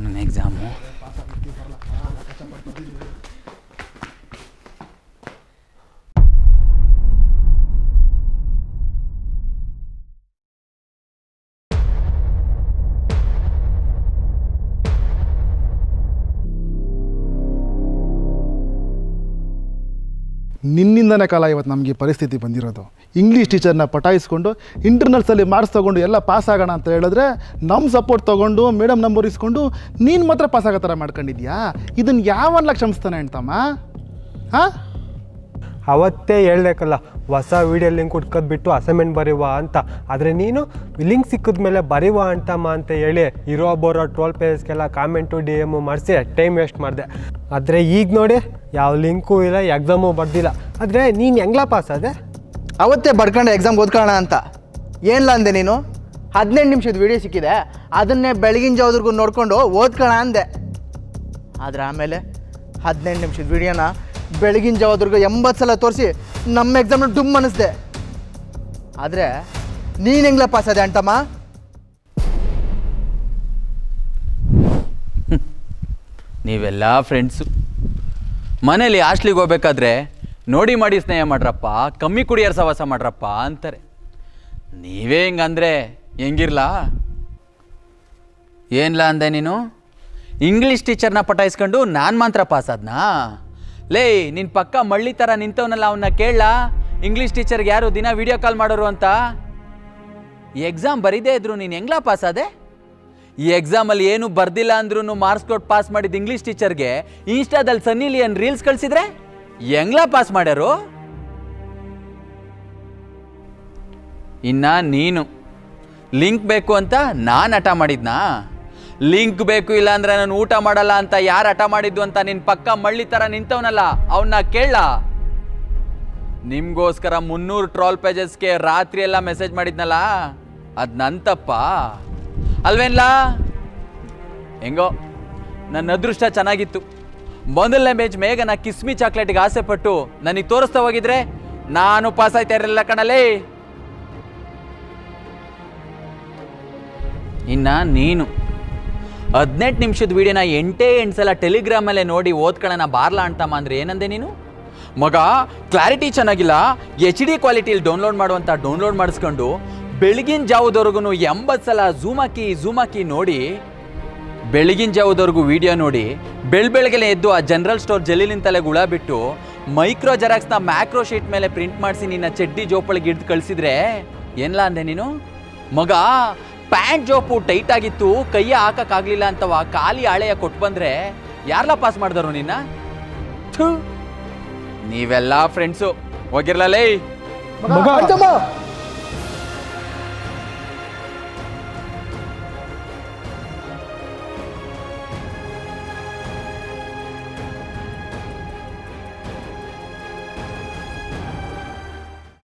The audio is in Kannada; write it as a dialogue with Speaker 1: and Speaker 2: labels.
Speaker 1: ನನ್ನ ಎಕ್ಸಾಮು.
Speaker 2: ನಿನ್ನಿಂದನೇ ಕಾಲ ಇವತ್ತು ನಮಗೆ ಪರಿಸ್ಥಿತಿ ಬಂದಿರೋದು. ಇಂಗ್ಲೀಷ್ ಟೀಚರ್ನ ಪಟಾಯಿಸ್ಕೊಂಡು ಇಂಟರ್ನಲ್ಸಲ್ಲಿ ಮಾರ್ಕ್ಸ್ ತೊಗೊಂಡು ಎಲ್ಲ ಪಾಸ್ ಆಗೋಣ ಅಂತ ಹೇಳಿದ್ರೆ ನಮ್ಮ ಸಪೋರ್ಟ್ ತೊಗೊಂಡು ಮೇಡಮ್ ನಂಬರ್ ಇಸ್ಕೊಂಡು ನೀನು ಮಾತ್ರ ಪಾಸ್ ಆಗೋ ಥರ ಮಾಡ್ಕೊಂಡಿದ್ಯಾ? ಇದನ್ನು ಯಾವನ್ಲ ಕ್ಷಮಿಸ್ತಾನೆ ಅಂತಮ್ಮ? ಹಾಂ,
Speaker 3: ಅವತ್ತೇ ಹೇಳ್ಬೇಕಲ್ಲ, ಹೊಸ ವೀಡಿಯೋ ಲಿಂಕ್ ಹುಡ್ಕೋದ್ಬಿಟ್ಟು ಅಸೈನ್ಮೆಂಟ್ ಬರೀವ ಅಂತ. ಆದರೆ ನೀನು ಲಿಂಕ್ ಸಿಕ್ಕಿದ ಮೇಲೆ ಬರೀವ ಅಂತಮ್ಮ ಅಂತ ಹೇಳಿ ಇರೋ ಬರೋ 12 ಪೇಜಸ್ಗೆಲ್ಲ ಕಾಮೆಂಟು DM ಮಾಡಿಸಿ ಟೈಮ್ ವೇಸ್ಟ್ ಮಾಡಿದೆ. ಆದರೆ ಈಗ ನೋಡಿ ಯಾವ ಲಿಂಕು ಇಲ್ಲ, ಎಕ್ಸಾಮು ಬರ್ದಿಲ್ಲ. ಆದರೆ ನೀನು ಹೆಂಗ್ಲ ಪಾಸ್ ಅದೇ?
Speaker 4: ಅವತ್ತೇ ಬಡ್ಕೊಂಡು ಎಕ್ಸಾಮ್ ಓದ್ಕೊಳ್ಳೋಣ ಅಂತ ಏನಿಲ್ಲ ಅಂದೆ ನೀನು. 15 ನಿಮಿಷದ ವೀಡಿಯೋ ಸಿಕ್ಕಿದೆ, ಅದನ್ನೇ ಬೆಳಗಿನ ಜಾವದ್ರಿಗೂ ನೋಡಿಕೊಂಡು ಓದ್ಕೊಳ್ಳೋಣ ಅಂದೆ. ಆದರೆ ಆಮೇಲೆ 15 ನಿಮಿಷದ ವೀಡಿಯೋನ ಬೆಳಗಿನ ಜಾವದ್ರಿಗೂ 80 ಸಲ ತೋರಿಸಿ ನಮ್ಮ ಎಕ್ಸಾಮ್ನ ಡುಮ್ ಅನ್ನಿಸ್ದೆ. ಆದರೆ ನೀನು ಹೆಂಗ್ಲ ಪಾಸ್ ಅದೆ ಅಂತಮ್ಮ?
Speaker 1: ನೀವೆಲ್ಲ ಫ್ರೆಂಡ್ಸು ಮನೇಲಿ ಹಾಸ್ಟ್ಲಿಗೆ ಹೋಗ್ಬೇಕಾದ್ರೆ ನೋಡಿ ಮಾಡಿ ಸ್ನೇಹ ಮಾಡ್ರಪ್ಪ, ಕಮ್ಮಿ ಕುಡಿಯೋರು ಸವಾಸ ಮಾಡ್ರಪ್ಪ ಅಂತಾರೆ. ನೀವೇ ಹಿಂಗಂದರೆ ಹೆಂಗಿರ್ಲಾ? ಏನ್ಲ ಅಂದೆ ನೀನು? ಇಂಗ್ಲೀಷ್ ಟೀಚರ್ನ ಪಟಾಯಿಸ್ಕೊಂಡು ನಾನು ಮಾತ್ರ ಪಾಸ್ ಆದ್ನಾ? ಲೇ, ನಿನ್ನ ಪಕ್ಕ ಮಳ್ಳಿ ಥರ ನಿಂತವನಲ್ಲ, ಅವನ್ನ ಕೇಳಲ್ಲ ಇಂಗ್ಲೀಷ್ ಟೀಚರ್ಗೆ ಯಾರು ದಿನ ವೀಡಿಯೋ ಕಾಲ್ ಮಾಡೋರು ಅಂತ. ಎಕ್ಸಾಮ್ ಬರೀದೇ ಇದ್ರು ನೀನು ಹೆಂಗ್ಲಾ ಪಾಸ್ ಆದೆ? ಈ ಎಕ್ಸಾಮಲ್ಲಿ ಏನು ಬರ್ದಿಲ್ಲ ಅಂದ್ರೂ ಮಾರ್ಕ್ಸ್ ಕೊಟ್ಟು ಪಾಸ್ ಮಾಡಿದ ಇಂಗ್ಲೀಷ್ ಟೀಚರ್ಗೆ ಇನ್ಸ್ಟಾದಲ್ಲಿ ಸನ್ನಿ ಲಿಯೋನ್ ರೀಲ್ಸ್ ಕಳಿಸಿದ್ರೆ ಹೆಂಗ್ಲಾ ಪಾಸ್ ಮಾಡ್ಯಾರು? ಇನ್ನ ನೀನು ಲಿಂಕ್ ಬೇಕು ಅಂತ ನಾನು ಹಠ ಮಾಡಿದ್ನಾ? ಲಿಂಕ್ ಬೇಕು ಇಲ್ಲ ಅಂದ್ರೆ ನಾನು ಊಟ ಮಾಡಲ್ಲ ಅಂತ ಯಾರು ಹಠ ಮಾಡಿದ್ದು ಅಂತ ನಿನ್ನ ಪಕ್ಕ ಮಳ್ಳಿ ಥರ ನಿಂತವನಲ್ಲ, ಅವನ್ನ ಕೇಳ. ನಿಮ್ಗೋಸ್ಕರ 300 12 ಪೇಜಸ್ಗೆ ರಾತ್ರಿ ಎಲ್ಲ ಮೆಸೇಜ್ ಮಾಡಿದ್ನಲ್ಲ, ಅದು ನನ್ನ ತಪ್ಪ ಅಲ್ವೇನ್ಲ? ಹೆಂಗೋ ನನ್ನ ಅದೃಷ್ಟ ಚೆನ್ನಾಗಿತ್ತು. ಮೊದಲನೇ ಬೇಂಚ್ ಮೇಘನ ಕಿಸ್ಮಿ ಚಾಕ್ಲೇಟ್ಗೆ ಆಸೆ ಪಟ್ಟು ನನಗೆ ತೋರಿಸ್ತಾ ಹೋಗಿದ್ರೆ ನಾನು ಪಾಸ್ ಆಯ್ತಾ ಇರಲಿಲ್ಲ ಕಣಲೇ. ಇನ್ನ ನೀನು 18 ನಿಮಿಷದ ವೀಡಿಯೋನ 8 ಸಲ ಟೆಲಿಗ್ರಾಮಲ್ಲೇ ನೋಡಿ ಓದ್ಕೊಳ್ಳೋಣ ಬಾರ್ಲಾ ಅಂತಮ್ಮ ಅಂದರೆ ಏನಂದೆ ನೀನು? ಮಗ ಕ್ಲಾರಿಟಿ ಚೆನ್ನಾಗಿಲ್ಲ, HD ಕ್ವಾಲಿಟಿಲಿ ಡೌನ್ಲೋಡ್ ಮಾಡುವಂಥ ಡೌನ್ಲೋಡ್ ಮಾಡಿಸ್ಕೊಂಡು ಬೆಳಗಿನ ಜಾವದವರೆಗೂ 80 ಸಲ ಝೂಮ್ ಹಾಕಿ ನೋಡಿ, ಬೆಳಗಿನ ಜಾವದವರೆಗೂ ವೀಡಿಯೋ ನೋಡಿ ಬೆಳಗ್ಗೆಲೆ ಎದ್ದು ಆ ಜನರಲ್ ಸ್ಟೋರ್ ಜಲೀಲಿನ ತಲೆಗೆ ಹುಳ ಬಿಟ್ಟು ಮೈಕ್ರೋ ಜೆರಾಕ್ಸ್ನ ಮ್ಯಾಕ್ರೋ ಶೀಟ್ ಮೇಲೆ ಪ್ರಿಂಟ್ ಮಾಡಿಸಿ ನಿನ್ನ ಚಡ್ಡಿ ಜೋಪಳಿಗೆ ಹಿಡ್ದು ಕಳಿಸಿದ್ರೆ ಏನ್ಲ ಅಂದೆ ನೀನು? ಮಗ ಪ್ಯಾಂಟ್ ಜೋಪು ಟೈಟ್ ಆಗಿತ್ತು, ಕೈಯ ಹಾಕಕ್ಕಾಗಲಿಲ್ಲ ಅಂತವ ಖಾಲಿ ಹಾಳೆಯ ಕೊಟ್ಟು ಬಂದರೆ ಯಾರ್ಲ ಪಾಸ್ ಮಾಡಿದ್ರು ನಿನ್ನ? ನೀವೆಲ್ಲ ಫ್ರೆಂಡ್ಸು ಹೋಗಿರ್ಲೇ.